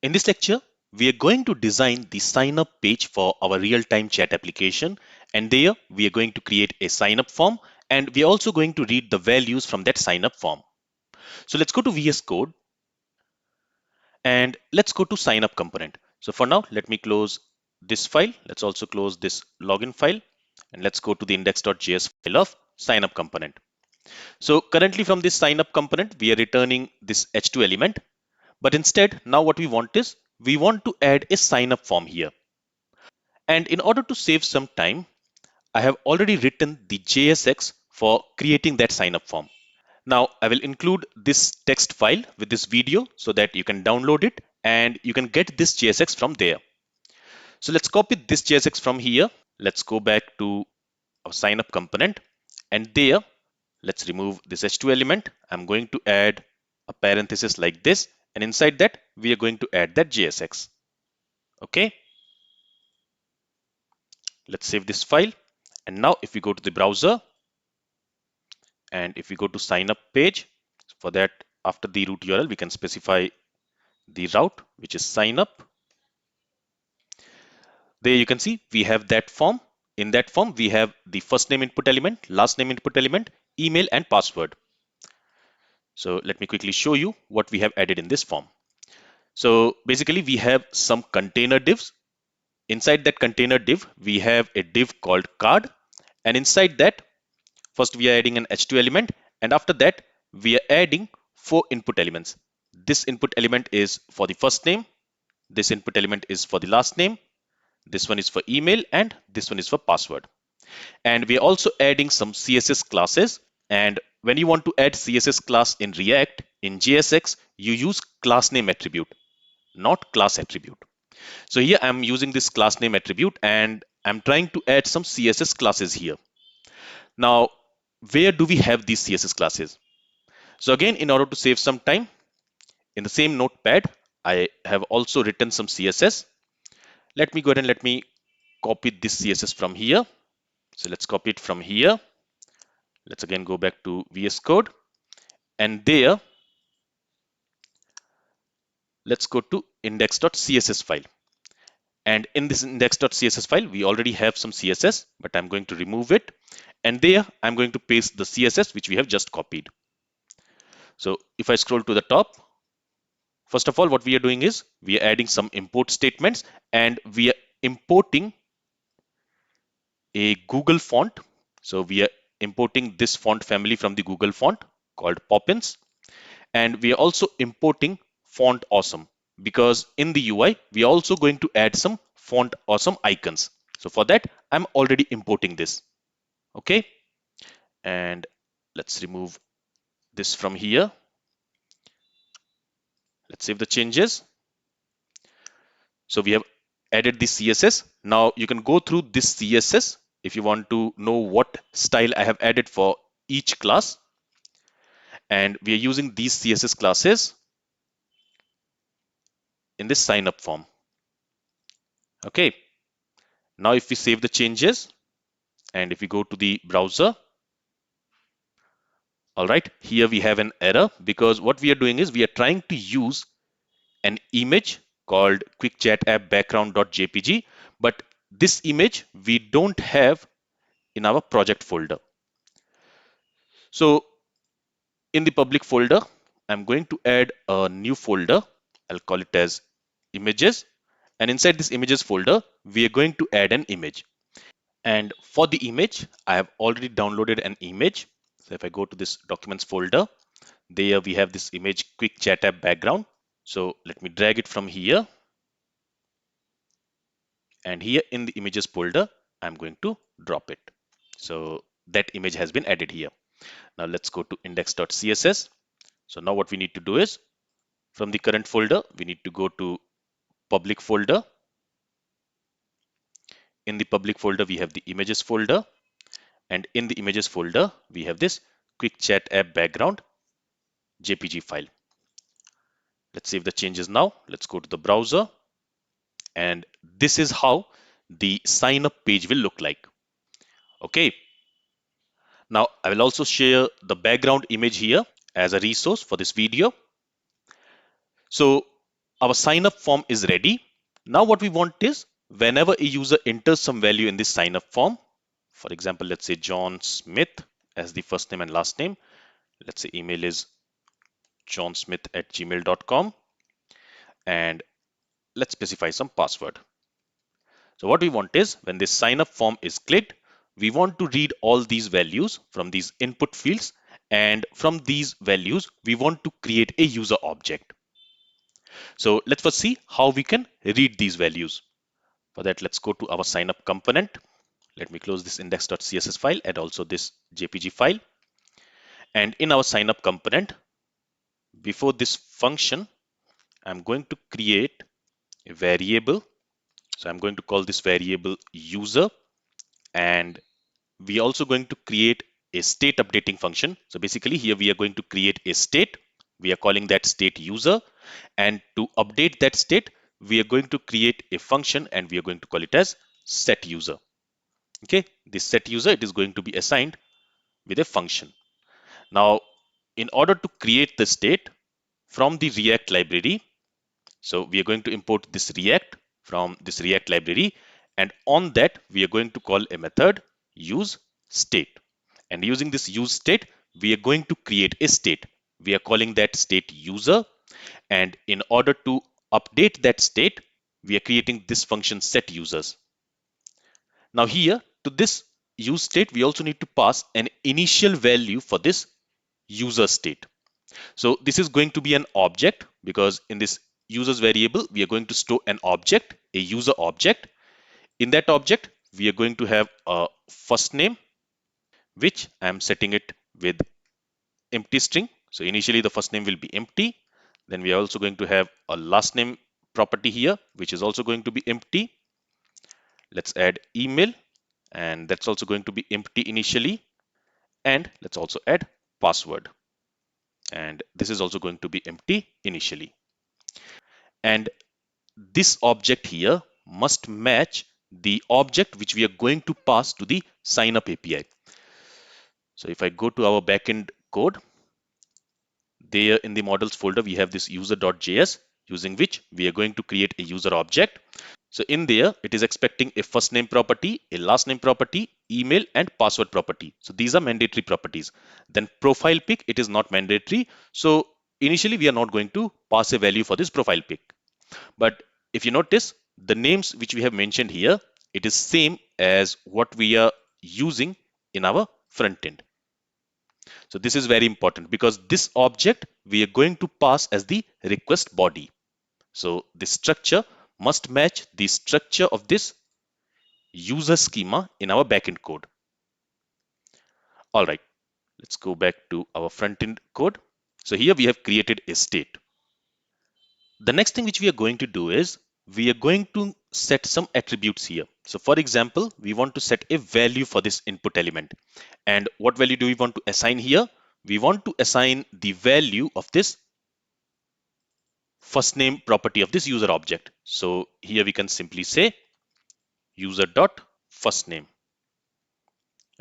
In this lecture, we are going to design the sign up page for our real-time chat application, and there we are going to create a sign up form, and we are also going to read the values from that sign up form. So let's go to VS Code and let's go to sign up component. So for now, let me close this file. Let's also close this login file, and let's go to the index.js file of sign up component. So currently from this sign up component, we are returning this h2 element. But instead, now what we want is we want to add a sign up form here. And in order to save some time, I have already written the JSX for creating that sign up form. Now I will include this text file with this video so that you can download it and you can get this JSX from there. So let's copy this JSX from here. Let's go back to our sign up component, and there let's remove this h2 element. I'm going to add a parenthesis like this, and inside that we are going to add that JSX. Okay, let's save this file. And now if we go to the browser and if we go to sign up page, for that after the root URL we can specify the route, which is sign up. There you can see we have that form. In that form we have the first name input element, last name input element, email and password. So let me quickly show you what we have added in this form. So basically we have some container divs. Inside that container div we have a div called card, and inside that first we are adding an h2 element, and after that we are adding 4 input elements. This input element is for the first name, this input element is for the last name, this one is for email, and this one is for password. And we are also adding some CSS classes. And when you want to add CSS class in React, in JSX, you use class name attribute, not class attribute. So here I'm using this class name attribute and I'm trying to add some CSS classes here. Now, where do we have these CSS classes? So again, in order to save some time, in the same notepad, I have also written some CSS. Let me go ahead and let me copy this CSS from here. So let's copy it from here. Let's again go back to VS Code, and there let's go to index.css file. And in this index.css file, we already have some CSS, but I'm going to remove it. And there I'm going to paste the CSS which we have just copied. So if I scroll to the top, first of all, what we are doing is we are adding some import statements, and we are importing a Google font. So we are importing this font family from the Google font called Poppins. And we are also importing font awesome, because in the UI we are also going to add some font awesome icons. So for that I'm already importing this. Okay, and let's remove this from here. Let's save the changes. So we have added the CSS. Now you can go through this CSS if you want to know what style I have added for each class. And we are using these CSS classes in this sign up form. Okay, now if we save the changes and if we go to the browser, all right, here we have an error, because what we are doing is we are trying to use an image called quick chat app background.jpg, but this image we don't have in our project folder. So in the public folder, I'm going to add a new folder. I'll call it as images, and inside this images folder we are going to add an image. And for the image, I have already downloaded an image. So if I go to this documents folder, there we have this image quick chat app background. So let me drag it from here, and here in the images folder I'm going to drop it. So that image has been added here. Now let's go to index.css. So now what we need to do is, from the current folder we need to go to public folder. In the public folder we have the images folder, and in the images folder we have this quick chat app background jpg file. Let's save the changes now. Let's go to the browser, and this is how the sign up page will look like. Okay, now I will also share the background image here as a resource for this video. So our sign up form is ready. Now what we want is whenever a user enters some value in this sign up form, for example, let's say John Smith as the first name and last name. Let's say email is johnsmith@gmail.com, and let's specify some password. So what we want is when this sign up form is clicked, we want to read all these values from these input fields, and from these values, we want to create a user object. So let's first see how we can read these values. For that, let's go to our sign up component. Let me close this index.css file and also this JPG file. And in our sign up component, before this function, I'm going to create a variable. So I'm going to call this variable user, and we are also going to create a state updating function. So basically here we are going to create a state. We are calling that state user, and to update that state, we are going to create a function and we are going to call it as set user. Okay, this set user, it is going to be assigned with a function. Now, in order to create the state from the React library, so we are going to import this React from this React library, and on that we are going to call a method use state. And using this use state, we are going to create a state. We are calling that state user, and in order to update that state, we are creating this function set users. Now here to this use state, we also need to pass an initial value for this user state. So this is going to be an object, because in this users variable, we are going to store an object, a user object. In that object, we are going to have a first name, which I am setting it with empty string. So initially the first name will be empty. Then we are also going to have a last name property here, which is also going to be empty. Let's add email, and that's also going to be empty initially. And let's also add password, and this is also going to be empty initially. And this object here must match the object which we are going to pass to the signup API. So if I go to our backend code, there in the models folder, we have this user.js, using which we are going to create a user object. So in there, it is expecting a first name property, a last name property, email, and password property. So these are mandatory properties. Then profile pic, it is not mandatory. So initially, we are not going to pass a value for this profile pic. But if you notice, the names which we have mentioned here, it is same as what we are using in our front end. So this is very important, because this object we are going to pass as the request body. So the structure must match the structure of this user schema in our backend code. All right, let's go back to our front end code. So here we have created a state. The next thing which we are going to do is we are going to set some attributes here. So for example, we want to set a value for this input element. And what value do we want to assign here? We want to assign the value of this first name property of this user object. So here we can simply say user dot first name.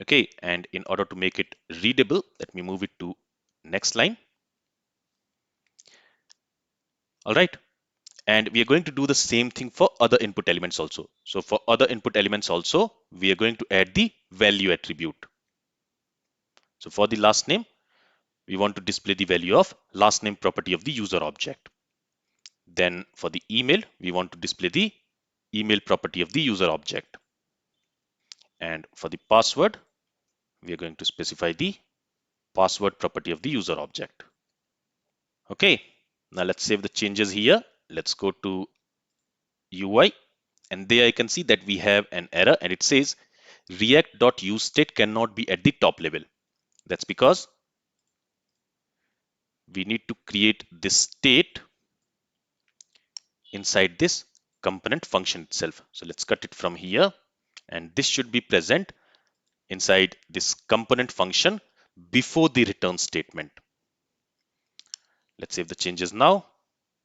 Okay, and in order to make it readable, let me move it to next line. All right, and we are going to do the same thing for other input elements also. So for other input elements also, we are going to add the value attribute. So for the last name, we want to display the value of last name property of the user object. Then for the email, we want to display the email property of the user object. And for the password, we are going to specify the password property of the user object. Okay, now let's save the changes here. Let's go to UI, and there I can see that we have an error, and it says react.useState cannot be at the top level. That's because we need to create this state inside this component function itself. So let's cut it from here, and this should be present inside this component function before the return statement. Let's save the changes now.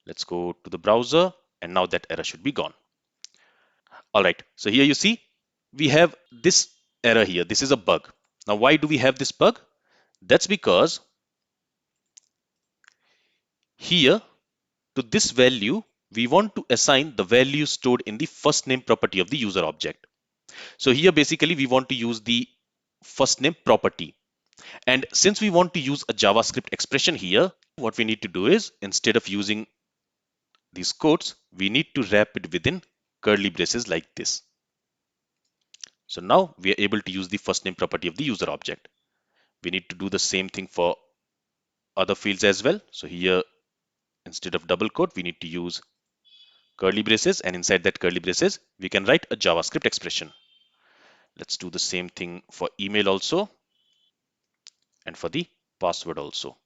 Let's go to the browser, and now that error should be gone. All right, so here you see we have this error here. This is a bug. Now, why do we have this bug? That's because here to this value, we want to assign the value stored in the first name property of the user object. So here basically we want to use the first name property. And since we want to use a JavaScript expression here, what we need to do is, instead of using these quotes, we need to wrap it within curly braces like this. So now we are able to use the first name property of the user object. We need to do the same thing for other fields as well. So here, instead of double quote, we need to use curly braces, and inside that curly braces, we can write a JavaScript expression. Let's do the same thing for email also, and for the password also.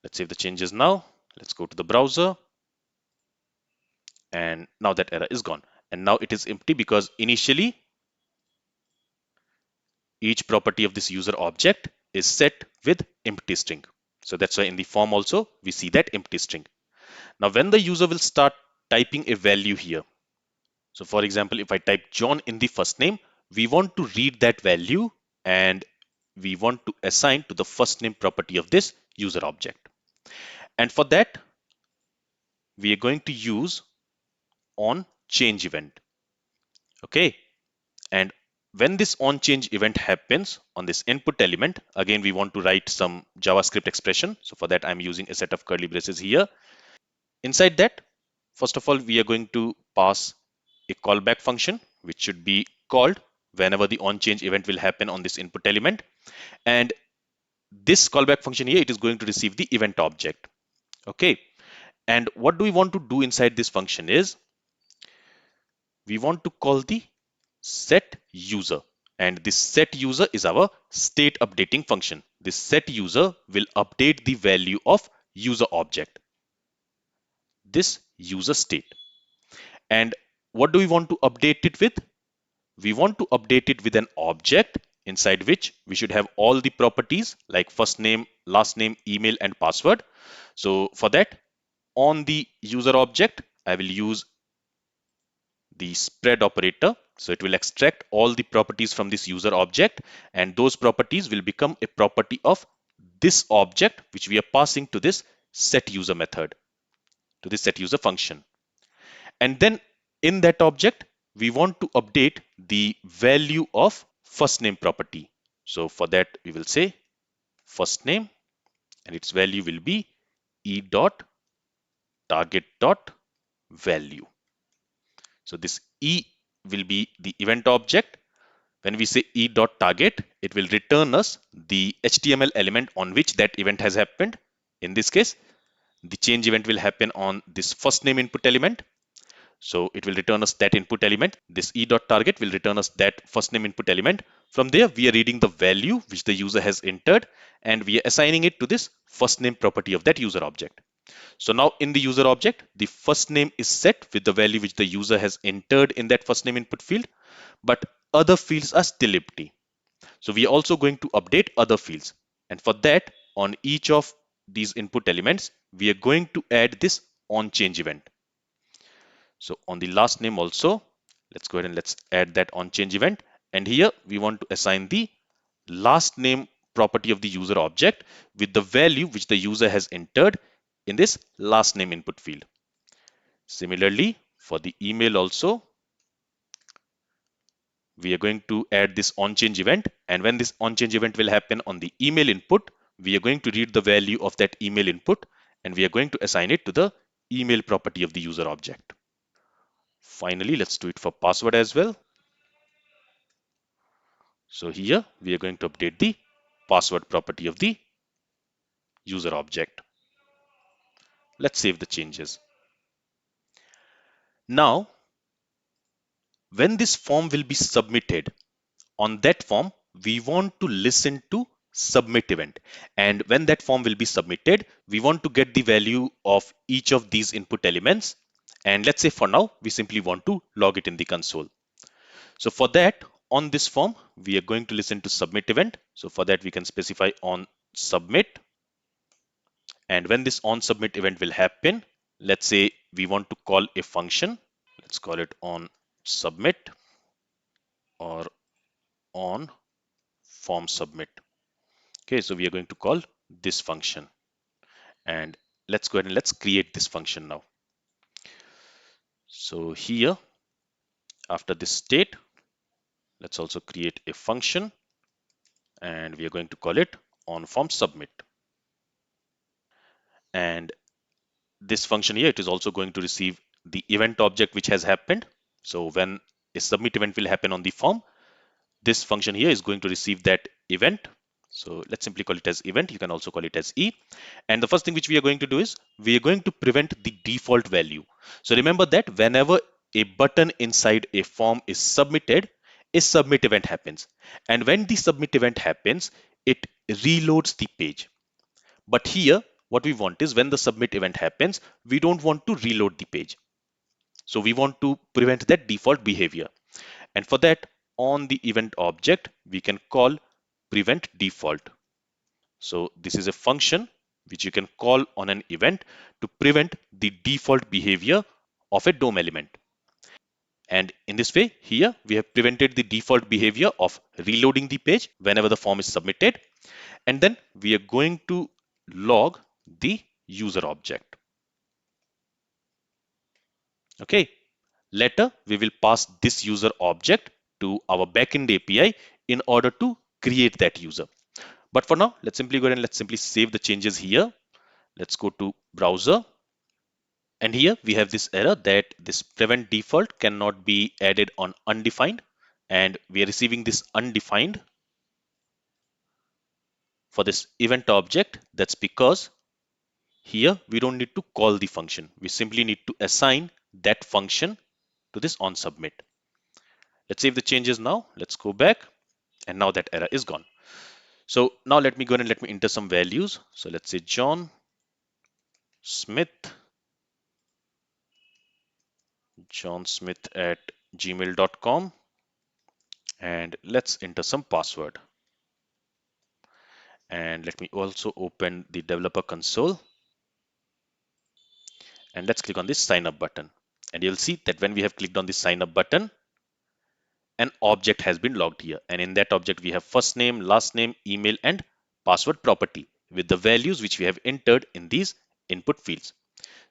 Let's save the changes now. Let's go to the browser, and now that error is gone. And now it is empty because initially each property of this user object is set with empty string. So that's why in the form also we see that empty string. Now when the user will start typing a value here, so for example, if I type John in the first name, we want to read that value and we want to assign to the first name property of this user object. And for that, we are going to use on change event. Okay. And when this on change event happens on this input element, again, we want to write some JavaScript expression. So for that, I'm using a set of curly braces here. Inside that, first of all, we are going to pass a callback function, which should be called whenever the on change event will happen on this input element. And this callback function here, it is going to receive the event object. Okay. And what do we want to do inside this function is, we want to call the set user, and this set user is our state updating function. This set user will update the value of user object, this user state. And what do we want to update it with? We want to update it with an object inside which we should have all the properties like first name, last name, email, and password. So for that, on the user object, I will use the spread operator. So it will extract all the properties from this user object, and those properties will become a property of this object which we are passing to this set user method, to this set user function. And then in that object, we want to update the value of first name property. So for that, we will say first name, and its value will be e dot target dot value. So this e will be the event object. When we say e.target, it will return us the HTML element on which that event has happened. In this case, the change event will happen on this first name input element. So it will return us that input element. This e.target will return us that first name input element. From there, we are reading the value which the user has entered, and we are assigning it to this first name property of that user object. So now in the user object, the first name is set with the value which the user has entered in that first name input field, but other fields are still empty. So we are also going to update other fields. And for that, on each of these input elements, we are going to add this on change event. So on the last name also, let's go ahead and let's add that on change event. And here we want to assign the last name property of the user object with the value which the user has entered in this last name input field. Similarly, for the email also, we are going to add this on change event, and when this on change event will happen on the email input, we are going to read the value of that email input, and we are going to assign it to the email property of the user object. Finally, let's do it for password as well. So here we are going to update the password property of the user object. Let's save the changes. Now when this form will be submitted, on that form, we want to listen to submit event. And when that form will be submitted, we want to get the value of each of these input elements. And let's say for now, we simply want to log it in the console. So for that, on this form, we are going to listen to submit event. So for that, we can specify on submit. And when this on submit event will happen, let's say we want to call a function. Let's call it on submit or on form submit. Okay, so we are going to call this function, and let's go ahead and let's create this function now. So here, after this state, let's also create a function, and we are going to call it onFormSubmit. And this function here, it is also going to receive the event object which has happened. So when a submit event will happen on the form, this function here is going to receive that event. So let's simply call it as event. You can also call it as E. And the first thing which we are going to do is we are going to prevent the default value. So remember that whenever a button inside a form is submitted, a submit event happens. And when the submit event happens, it reloads the page. But here, what we want is when the submit event happens, we don't want to reload the page. So we want to prevent that default behavior. And for that, on the event object, we can call prevent default. So this is a function which you can call on an event to prevent the default behavior of a DOM element. And in this way, here we have prevented the default behavior of reloading the page whenever the form is submitted. And then we are going to log the user object. Okay. Later, we will pass this user object to our backend API in order to create that user. But for now, let's simply go ahead and let's simply save the changes here. Let's go to browser. And here we have this error that this prevent default cannot be added on undefined. And we are receiving this undefined for this event object. That's because here we don't need to call the function. We simply need to assign that function to this onSubmit. Let's save the changes now. Let's go back. And now that error is gone. So now let me go ahead and let me enter some values. So let's say John Smith at gmail.com, and let's enter some password. And let me also open the developer console, and let's click on this sign up button. And you'll see that when we have clicked on the sign up button, an object has been logged here. And in that object, we have first name, last name, email, and password property with the values which we have entered in these input fields.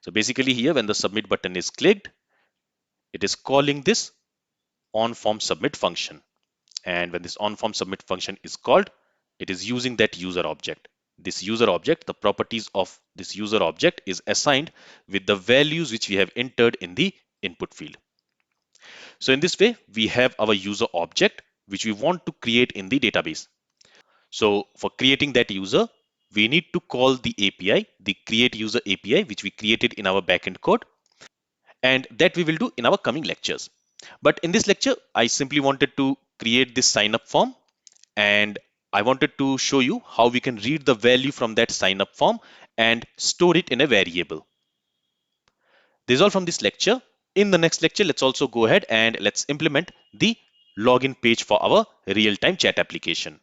So basically here, when the submit button is clicked, it is calling this onFormSubmit function. And when this onFormSubmit function is called, it is using that user object. This user object, the properties of this user object is assigned with the values which we have entered in the input field. So in this way, we have our user object which we want to create in the database. So for creating that user, we need to call the API, the create user API, which we created in our backend code. And that we will do in our coming lectures. But in this lecture, I simply wanted to create this sign up form, and I wanted to show you how we can read the value from that sign up form and store it in a variable. This is all from this lecture. In the next lecture, let's also go ahead and let's implement the login page for our real-time chat application.